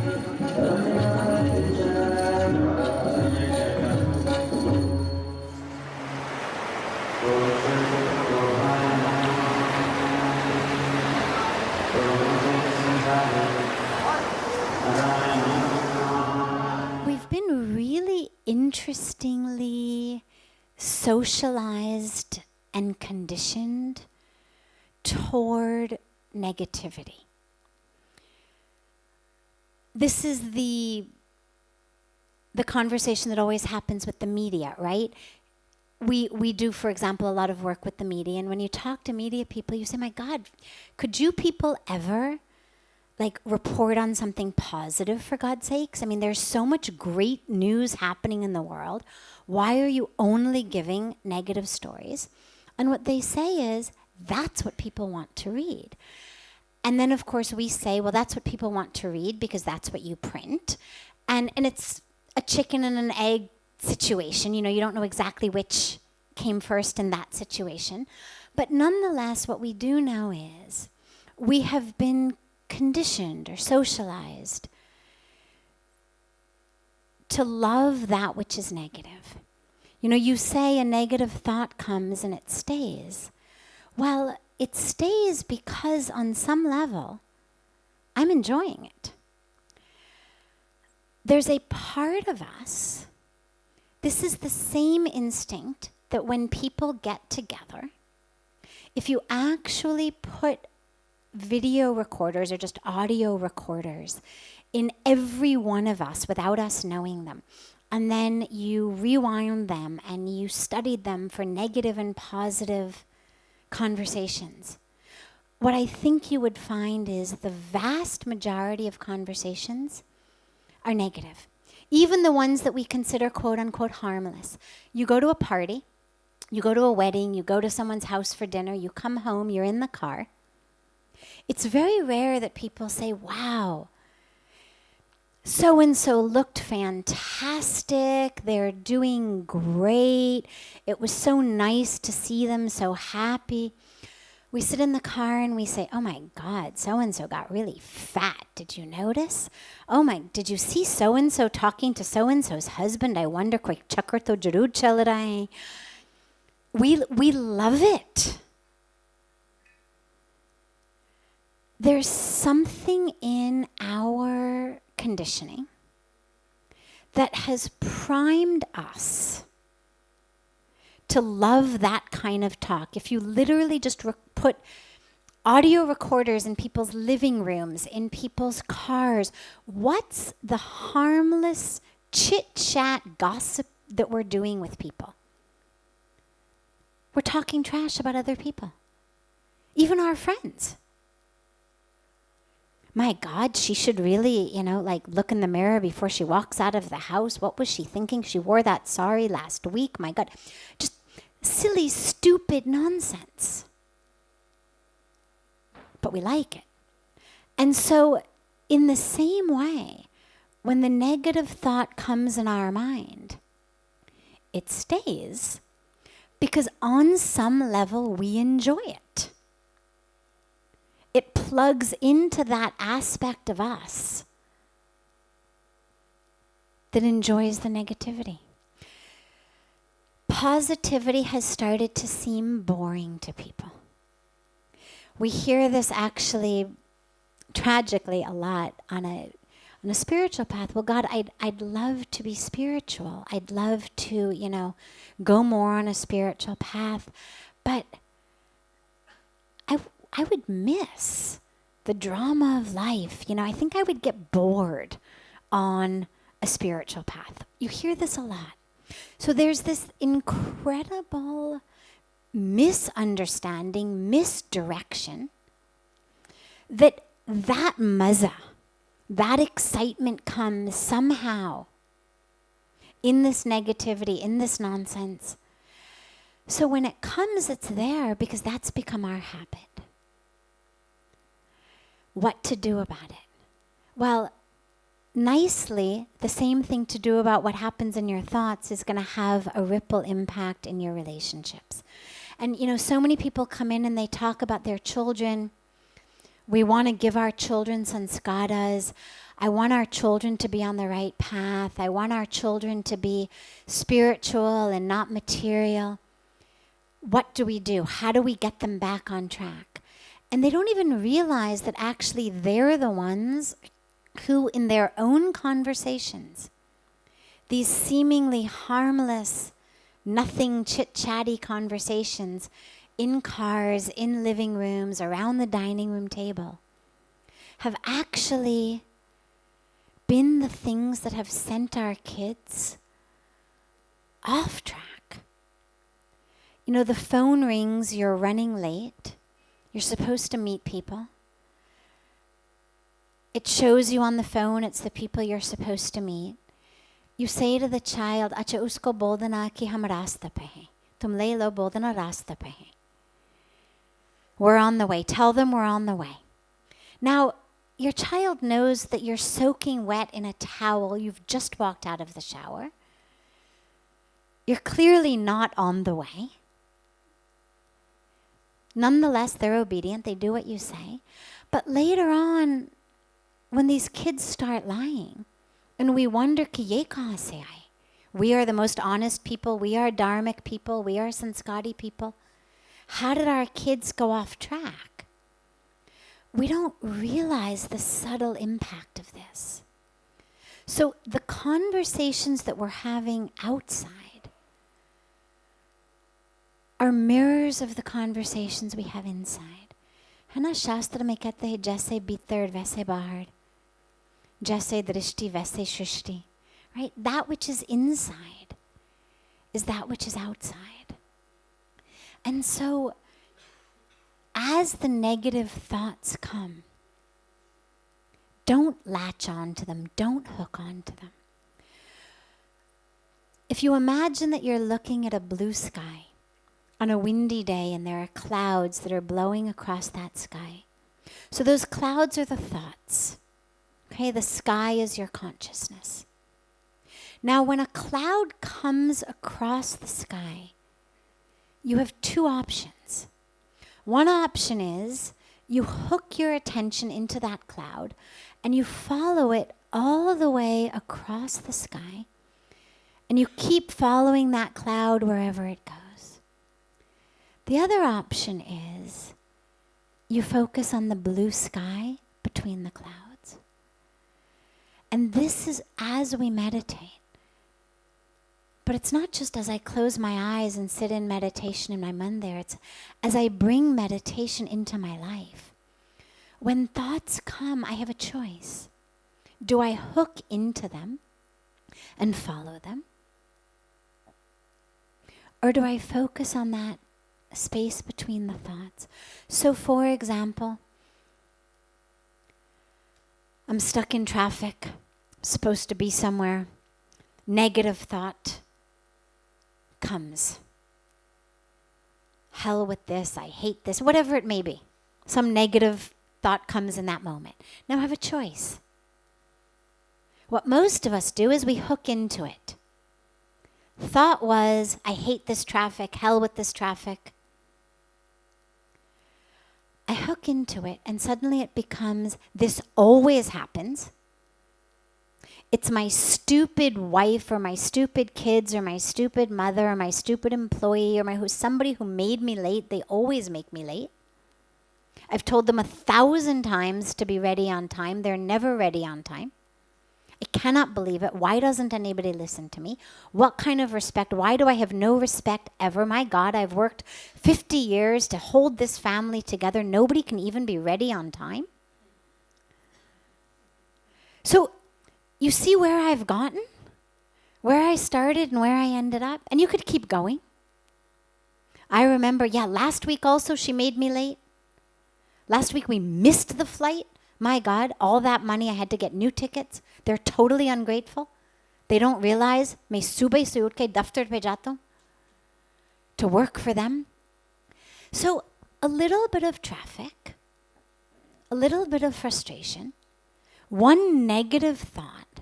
We've been really interestingly socialized and conditioned toward negativity. This is the conversation that always happens with the media, right? We do, for example, a lot of work with the media, and when you talk to media people, you say, my God, could you people ever report on something positive, for God's sakes? I mean, there's so much great news happening in the world. Why are you only giving negative stories? And what they say is, that's what people want to read. And then, of course, we say, well, that's what people want to read because that's what you print. And it's a chicken and an egg situation. You know, you don't know exactly which came first in that situation. But nonetheless, what we do know is we have been conditioned or socialized to love that which is negative. You know, you say a negative thought comes and it stays. Well, it stays because on some level, I'm enjoying it. There's a part of us, this is the same instinct that when people get together, if you actually put video recorders or just audio recorders in every one of us without us knowing them, and then you rewind them and you studied them for negative and positive conversations, what I think you would find is the vast majority of conversations are negative. Even the ones that we consider quote unquote harmless. You go to a party, you go to a wedding, you go to someone's house for dinner, you come home, you're in the car. It's very rare that people say, wow, so-and-so looked fantastic, they're doing great, it was so nice to see them so happy. We sit in the car and we say, oh my God, so-and-so got really fat. Did you notice? Did you see so-and-so talking to so-and-so's husband? I wonder, quick chakar to jarur chal raha hai. We love it. There's something in our conditioning that has primed us to love that kind of talk. If you literally just put audio recorders in people's living rooms, in people's cars, what's the harmless chit-chat gossip that we're doing with people? We're talking trash about other people, even our friends. My God, she should really, look in the mirror before she walks out of the house. What was she thinking? She wore that sari last week. My God, just silly, stupid nonsense. But we like it. And so in the same way, when the negative thought comes in our mind, it stays because on some level we enjoy it. It plugs into that aspect of us that enjoys the negativity. Positivity has started to seem boring to people. We hear this actually tragically a lot on a spiritual path. Well, God, I'd love to be spiritual. I'd love to, go more on a spiritual path, but I would miss the drama of life. I think I would get bored on a spiritual path. You hear this a lot. So there's this incredible misunderstanding, misdirection, that mazza, that excitement comes somehow in this negativity, in this nonsense. So when it comes, it's there because that's become our habit. What to do about it? Well, nicely, the same thing to do about what happens in your thoughts is going to have a ripple impact in your relationships. And, so many people come in and they talk about their children. We want to give our children sanskaras. I want our children to be on the right path. I want our children to be spiritual and not material. What do? How do we get them back on track? And they don't even realize that actually they're the ones who, in their own conversations, these seemingly harmless, nothing chit-chatty conversations in cars, in living rooms, around the dining room table, have actually been the things that have sent our kids off track. You know, the phone rings, you're running late, you're supposed to meet people. It shows you on the phone, it's the people you're supposed to meet. You say to the child, "Acha usko bol dena ki hum rasta pe hain. Tum le lo bol dena rasta pe hain." We're on the way. Tell them we're on the way. Now, your child knows that you're soaking wet in a towel. You've just walked out of the shower. You're clearly not on the way. Nonetheless, they're obedient. They do what you say. But later on, when these kids start lying, and we wonder, ki ye kahan se aaye? We are the most honest people. We are dharmic people. We are sanskari people. How did our kids go off track? We don't realize the subtle impact of this. So the conversations that we're having outside are mirrors of the conversations we have inside. है ना, शास्त्र में कहते हैं जैसे भीतर वैसे बाहर, जैसे दृष्टि वैसे सृष्टि. Right? That which is inside is that which is outside. And so, as the negative thoughts come, don't latch on to them. Don't hook on to them. If you imagine that you're looking at a blue sky on a windy day and there are clouds that are blowing across that sky. So those clouds are the thoughts. Okay, the sky is your consciousness. Now, when a cloud comes across the sky, you have two options. One option is you hook your attention into that cloud and you follow it all the way across the sky and you keep following that cloud wherever it goes. The other option is you focus on the blue sky between the clouds. And this is as we meditate. But it's not just as I close my eyes and sit in meditation in my mandir. It's as I bring meditation into my life. When thoughts come, I have a choice. Do I hook into them and follow them? Or do I focus on that space between the thoughts? So for example, I'm stuck in traffic, supposed to be somewhere. Negative thought comes. Hell with this, I hate this, whatever it may be. Some negative thought comes in that moment. Now I have a choice. What most of us do is we hook into it. Thought was, I hate this traffic, hell with this traffic. I hook into it and suddenly it becomes, this always happens. It's my stupid wife or my stupid kids or my stupid mother or my stupid employee or somebody who made me late. They always make me late. I've told them 1,000 times to be ready on time. They're never ready on time. I cannot believe it. Why doesn't anybody listen to me? What kind of respect? Why do I have no respect ever? My God, I've worked 50 years to hold this family together. Nobody can even be ready on time. So, you see where I've gotten? Where I started and where I ended up? And you could keep going. I remember, last week also she made me late. Last week we missed the flight. My God, all that money, I had to get new tickets. They're totally ungrateful. They don't realize, मैं सुबह से उठ के दफ्तर पे जाता हूँ to work for them. So a little bit of traffic, a little bit of frustration, one negative thought,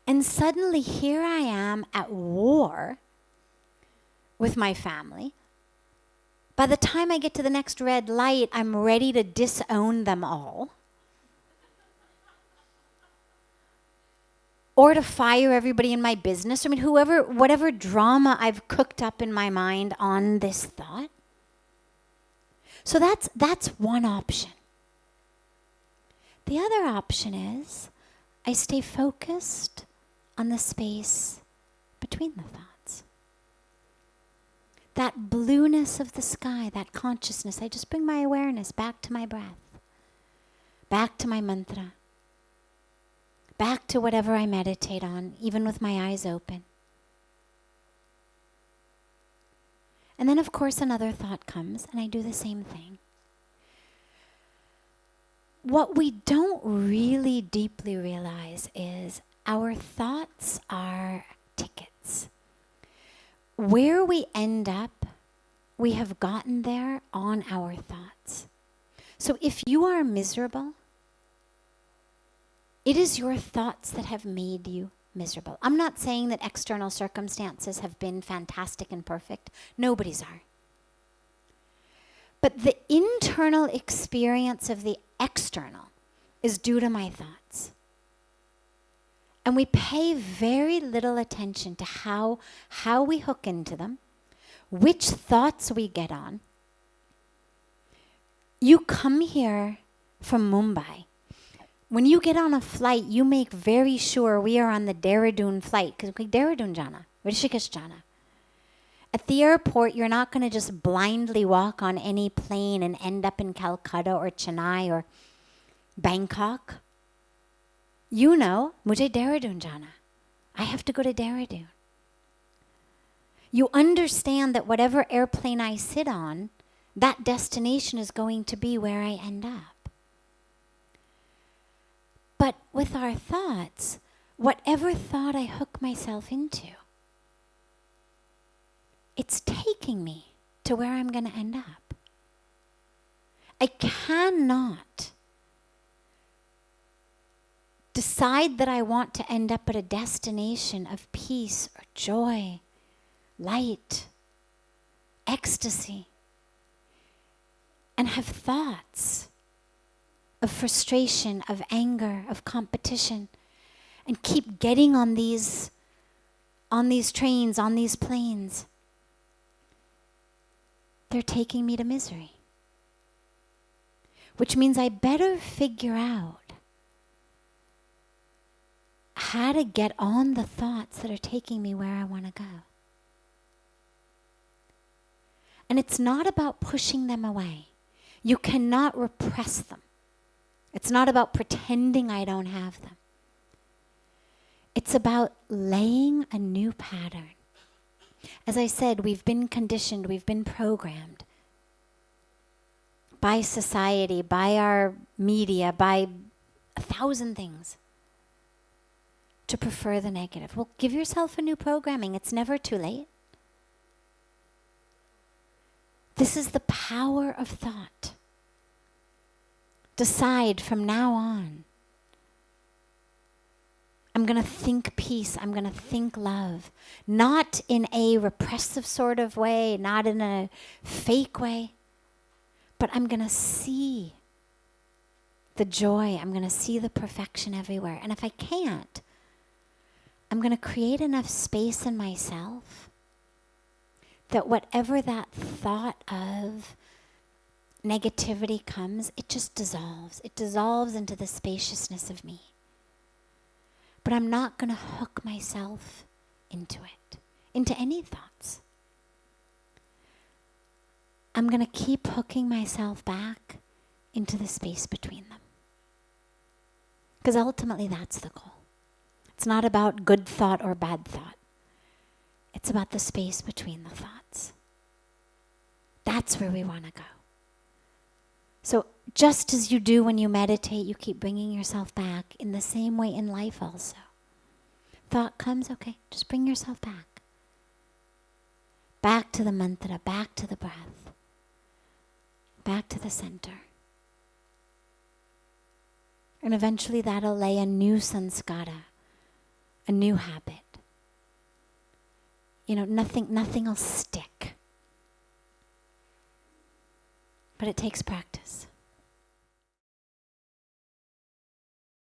and suddenly here I am at war with my family. By the time I get to the next red light, I'm ready to disown them all. or to fire everybody in my business. I mean, whatever drama I've cooked up in my mind on this thought. So that's one option. The other option is I stay focused on the space between the thoughts. That blueness of the sky, that consciousness, I just bring my awareness back to my breath, back to my mantra, back to whatever I meditate on, even with my eyes open. And then, of course, another thought comes, and I do the same thing. What we don't really deeply realize is our thoughts are tickets. Where we end up, we have gotten there on our thoughts. So if you are miserable, it is your thoughts that have made you miserable. I'm not saying that external circumstances have been fantastic and perfect. Nobody's are. But the internal experience of the external is due to my thoughts. And we pay very little attention to how we hook into them, which thoughts we get on. You come here from Mumbai. When you get on a flight, you make very sure we are on the Dehradun flight, because we Dehradun jana, Rishikesh jana. At the airport, you're not going to just blindly walk on any plane and end up in Calcutta or Chennai or Bangkok. You know, mujhe Dehradun jana. I have to go to Dehradun. You understand that whatever airplane I sit on, that destination is going to be where I end up. But with our thoughts, whatever thought I hook myself into, it's taking me to where I'm going to end up. I cannot decide that I want to end up at a destination of peace or joy, light, ecstasy, and have thoughts of frustration, of anger, of competition, and keep getting on these trains, on these planes. They're taking me to misery. Which means I better figure out how to get on the thoughts that are taking me where I want to go. And it's not about pushing them away. You cannot repress them. It's not about pretending I don't have them. It's about laying a new pattern. As I said, we've been conditioned, we've been programmed by society, by our media, by 1,000 things to prefer the negative. Well, give yourself a new programming. It's never too late. This is the power of thought. Decide from now on, I'm going to think peace, I'm going to think love. Not in a repressive sort of way, not in a fake way, but I'm going to see the joy, I'm going to see the perfection everywhere. And if I can't, I'm going to create enough space in myself that whatever that thought of negativity comes, it just dissolves. It dissolves into the spaciousness of me. But I'm not going to hook myself into it, into any thoughts. I'm going to keep hooking myself back into the space between them. Because ultimately that's the goal. It's not about good thought or bad thought. It's about the space between the thoughts. That's where we want to go. So just as you do when you meditate, you keep bringing yourself back, in the same way in life also. Thought comes, okay, just bring yourself back. Back to the mantra, back to the breath, back to the center. And eventually that'll lay a new sanskara, a new habit. You know, nothing will stick. But it takes practice.